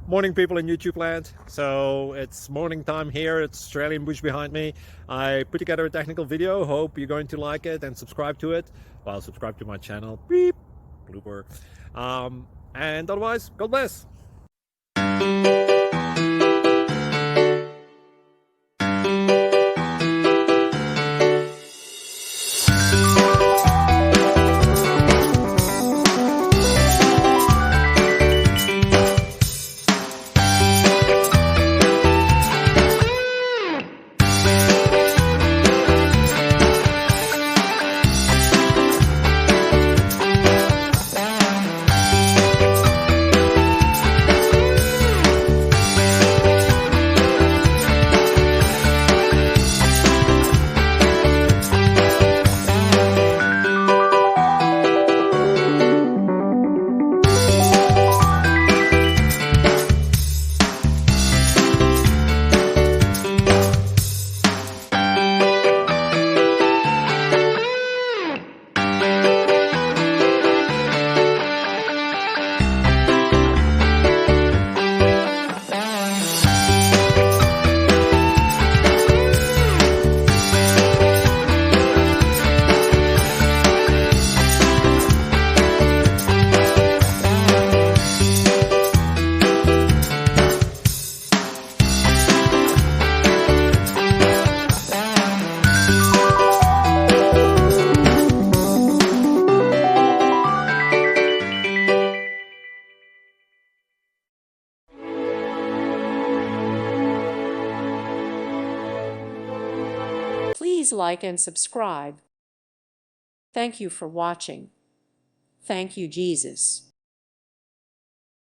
Morning, people in YouTube land. So it's morning time here. It's Australian bush behind me. I put together a technical video. Hope you're going to like it and subscribe to it. Well, subscribe to my channel. Beep. Blooper. And otherwise, God bless. Please like and subscribe. Thank you for watching. Thank you, Jesus.